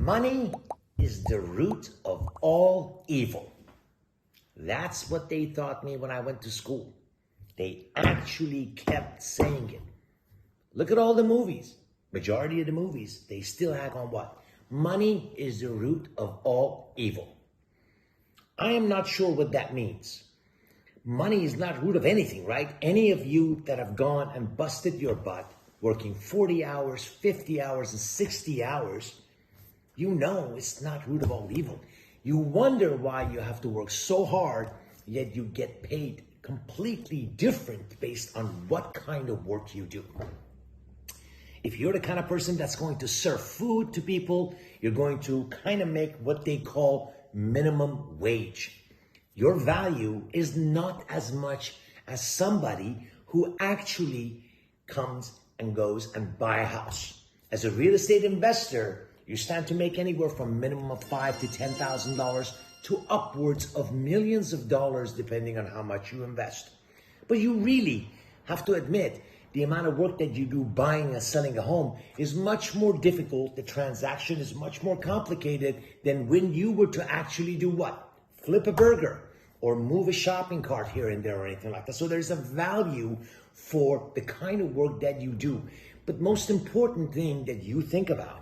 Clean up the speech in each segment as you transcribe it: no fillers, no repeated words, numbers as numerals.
Money is the root of all evil. That's what they taught me when I went to school. They actually kept saying it. Look at all the movies. Majority of the movies, they still hang on what? Money is the root of all evil. I am not sure what that means. Money is not root of anything, right? Any of you that have gone and busted your butt working 40 hours, 50 hours, and 60 hours, you know it's not root of all evil. You wonder why you have to work so hard, yet you get paid completely different based on what kind of work you do. If you're the kind of person that's going to serve food to people, you're going to kind of make what they call minimum wage. Your value is not as much as somebody who actually comes and goes and buy a house. As a real estate investor, you stand to make anywhere from minimum of $5,000 to $10,000 to upwards of millions of dollars, depending on how much you invest. But you really have to admit, the amount of work that you do buying and selling a home is much more difficult. The transaction is much more complicated than when you were to actually do what? Flip a burger or move a shopping cart here and there or anything like that. So there's a value for the kind of work that you do. But most important thing that you think about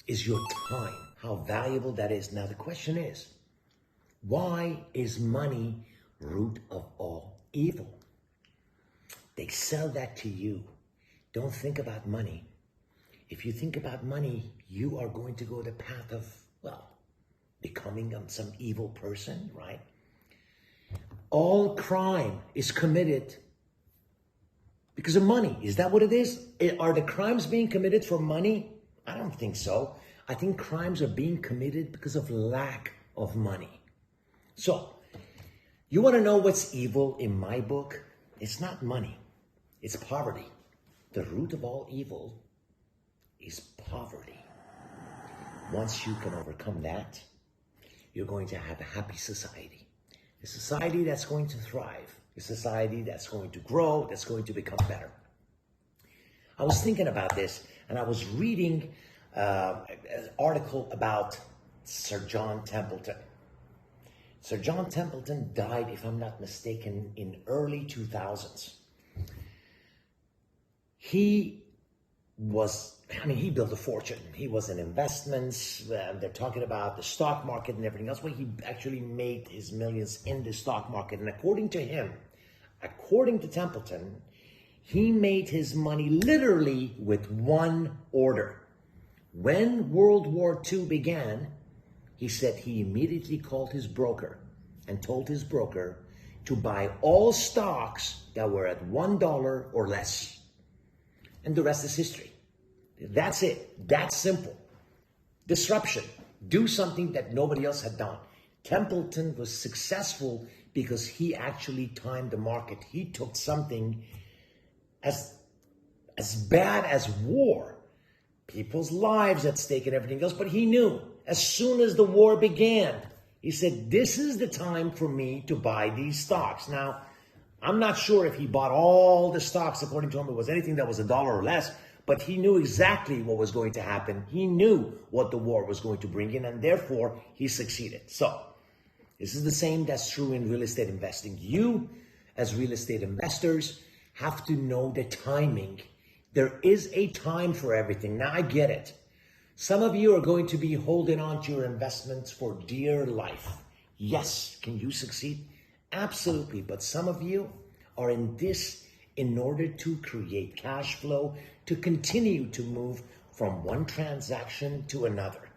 is your time, how valuable that is. Now the question is, why is money root of all evil? They sell that to you. Don't think about money. If you think about money, you are going to go the path of, well, becoming some evil person, right? All crime is committed because of money. Is that what it is? Are the crimes being committed for money? I don't think so. I think crimes are being committed because of lack of money. So, you want to know what's evil in my book? It's not money. It's poverty. The root of all evil is poverty. Once you can overcome that, you're going to have a happy society. A society that's going to thrive. A society that's going to grow, that's going to become better. I was thinking about this, and I was reading an article about Sir John Templeton. Sir John Templeton died, if I'm not mistaken, in early 2000s. He built a fortune. He was in investments. They're talking about the stock market and everything else, but he actually made his millions in the stock market. And according to him, according to Templeton, he made his money literally with one order. When World War II began, he said he immediately called his broker and told his broker to buy all stocks that were at $1 or less. And the rest is history. That's it. That's simple. Disruption. Do something that nobody else had done. Templeton was successful because he actually timed the market. He took something as bad as war, people's lives at stake and everything else, but he knew as soon as the war began, he said, this is the time for me to buy these stocks. Now, I'm not sure if he bought all the stocks, according to him, it was anything that was $1 or less, but he knew exactly what was going to happen. He knew what the war was going to bring in, and therefore he succeeded. So, this is the same that's true in real estate investing. You, as real estate investors, have to know the timing. There is a time for everything. Now, I get it. Some of you are going to be holding on to your investments for dear life. Yes, can you succeed? Absolutely, but some of you are in this in order to create cash flow, to continue to move from one transaction to another.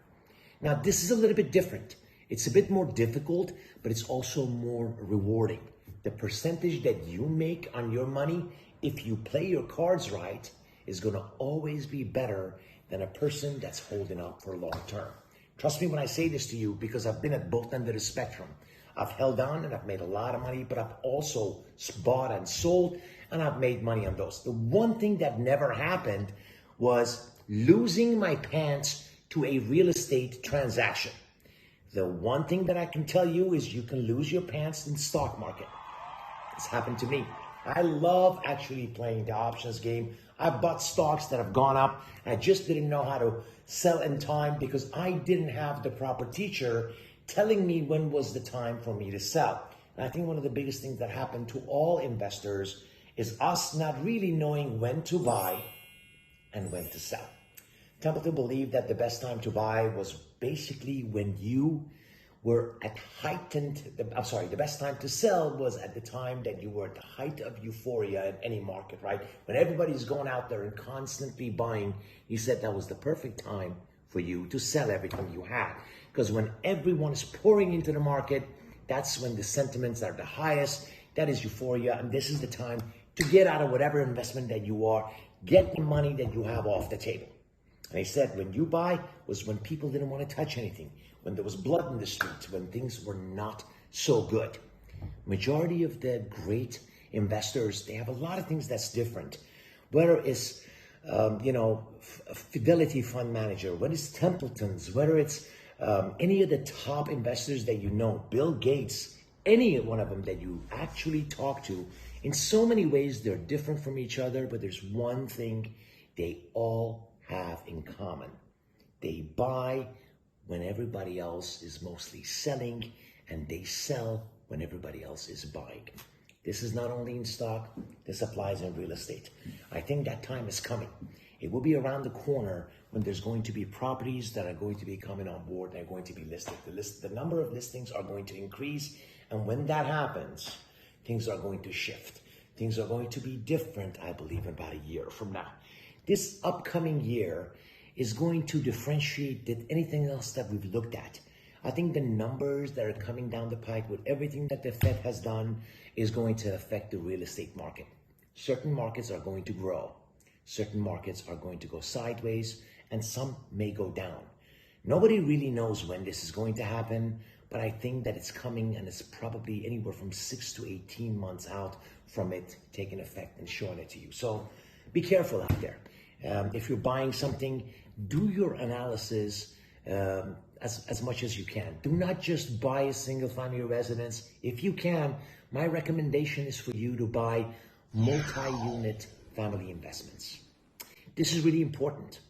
Now, this is a little bit different. It's a bit more difficult, but it's also more rewarding. The percentage that you make on your money, if you play your cards right, is going to always be better than a person that's holding out for long term. Trust me when I say this to you, because I've been at both ends of the spectrum. I've held on and I've made a lot of money, but I've also bought and sold and I've made money on those. The one thing that never happened was losing my pants to a real estate transaction. The one thing that I can tell you is you can lose your pants in the stock market. It's happened to me. I love actually playing the options game. I've bought stocks that have gone up. I just didn't know how to sell in time because I didn't have the proper teacher telling me when was the time for me to sell. And I think one of the biggest things that happened to all investors is us not really knowing when to buy and when to sell. Templeton believed that the best time to buy was basically when you were at the best time to sell was at the time that you were at the height of euphoria in any market, right? When everybody's going out there and constantly buying, he said that was the perfect time for you to sell everything you had. Because when everyone is pouring into the market, that's when the sentiments are the highest. That is euphoria, and this is the time to get out of whatever investment that you are, get the money that you have off the table. And he said when you buy was when people didn't want to touch anything, when there was blood in the streets, when things were not so good. Majority of the great investors, they have a lot of things that's different. Whether it's, Fidelity Fund Manager, whether it's Templeton's, whether it's any of the top investors that you know, Bill Gates, any one of them that you actually talk to, in so many ways, they're different from each other, but there's one thing they all have in common. They buy when everybody else is mostly selling, and they sell when everybody else is buying. This is not only in stock, this applies in real estate. I think that time is coming. It will be around the corner when there's going to be properties that are going to be coming on board and are going to be listed. The number of listings are going to increase, and when that happens, things are going to shift. Things are going to be different, I believe, in about a year from now. This upcoming year is going to differentiate anything else that we've looked at. I think the numbers that are coming down the pike with everything that the Fed has done is going to affect the real estate market. Certain markets are going to grow. Certain markets are going to go sideways, and some may go down. Nobody really knows when this is going to happen, but I think that it's coming, and it's probably anywhere from 6 to 18 months out from it taking effect and showing it to you. So be careful out there. If you're buying something, do your analysis as much as you can. Do not just buy a single family residence. If you can, my recommendation is for you to buy multi-unit family investments. This is really important.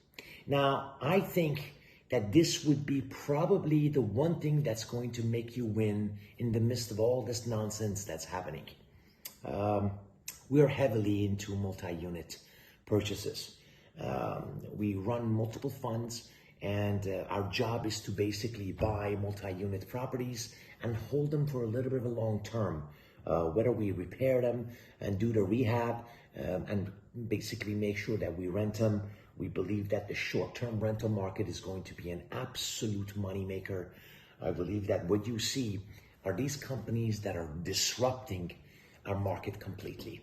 Now, I think that this would be probably the one thing that's going to make you win in the midst of all this nonsense that's happening. We're heavily into multi-unit purchases. We run multiple funds, and our job is to basically buy multi-unit properties and hold them for a little bit of a long term. Whether we repair them and do the rehab and basically make sure that we rent them. We believe that the short-term rental market is going to be an absolute moneymaker. I believe that what you see are these companies that are disrupting our market completely.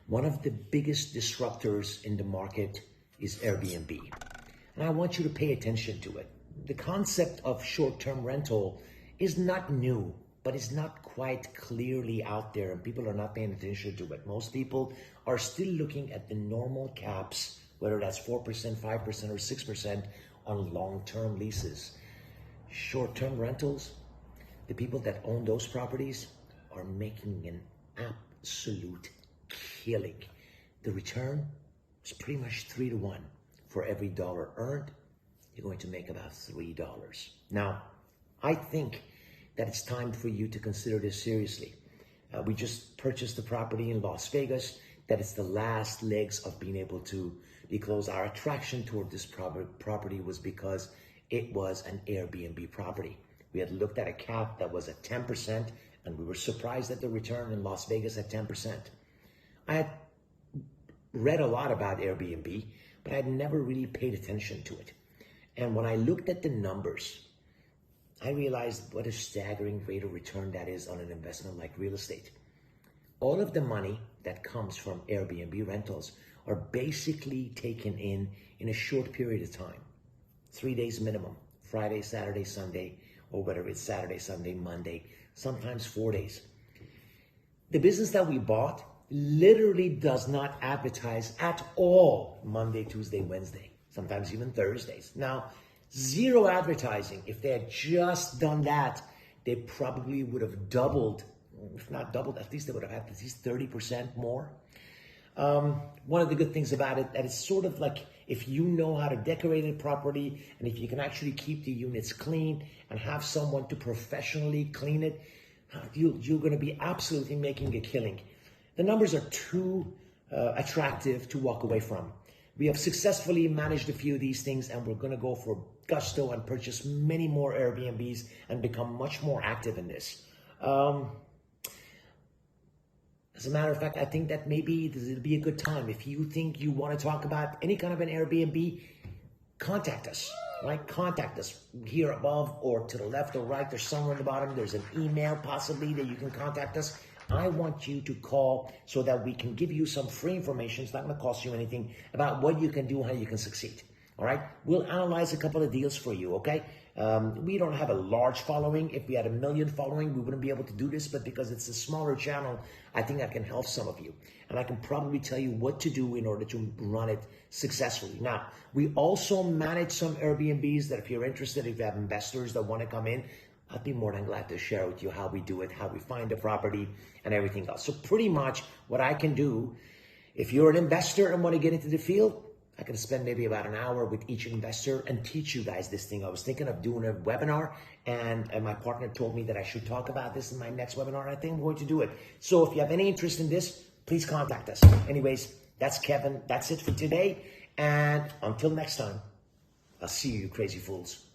One of the biggest disruptors in the market is Airbnb. And I want you to pay attention to it. The concept of short-term rental is not new, but it's not quite clearly out there, and people are not paying attention to it. Most people are still looking at the normal caps, whether that's 4%, 5%, or 6% on long-term leases. Short-term rentals, the people that own those properties are making an absolute killing. The return is pretty much 3 to 1. For every dollar earned, you're going to make about $3. Now, I think that it's time for you to consider this seriously. We just purchased the property in Las Vegas. That is the last legs of being able to be closed. Our attraction toward this property was because it was an Airbnb property. We had looked at a cap that was at 10%, and we were surprised at the return in Las Vegas at 10%. I had read a lot about Airbnb, but I had never really paid attention to it. And when I looked at the numbers, I realized what a staggering rate of return that is on an investment like real estate. All of the money that comes from Airbnb rentals are basically taken in a short period of time. 3 days minimum, Friday, Saturday, Sunday, or whether it's Saturday, Sunday, Monday, sometimes 4 days. The business that we bought literally does not advertise at all Monday, Tuesday, Wednesday, sometimes even Thursdays. Now, zero advertising. If they had just done that, they probably would have doubled if not doubled, at least they would have had at least 30% more. One of the good things about it, that it's sort of like, if you know how to decorate it properly, and if you can actually keep the units clean and have someone to professionally clean it, you're going to be absolutely making a killing. The numbers are too attractive to walk away from. We have successfully managed a few of these things, and we're going to go for gusto and purchase many more Airbnbs and become much more active in this. As a matter of fact, I think that maybe it'll be a good time. If you think you want to talk about any kind of an Airbnb, contact us, right? Contact us here above or to the left or right. There's somewhere in the bottom. There's an email possibly that you can contact us. I want you to call so that we can give you some free information. It's not going to cost you anything about what you can do, how you can succeed. All right? We'll analyze a couple of deals for you, okay? We don't have a large following. If we had 1 million following, we wouldn't be able to do this, but because it's a smaller channel, I think I can help some of you. And I can probably tell you what to do in order to run it successfully. Now, we also manage some Airbnbs that if you're interested, if you have investors that want to come in, I'd be more than glad to share with you how we do it, how we find the property, and everything else. So pretty much what I can do, if you're an investor and want to get into the field, I can spend maybe about an hour with each investor and teach you guys this thing. I was thinking of doing a webinar, and my partner told me that I should talk about this in my next webinar. I think I'm going to do it. So if you have any interest in this, please contact us. Anyways, that's Kevin. That's it for today. And until next time, I'll see you, crazy fools.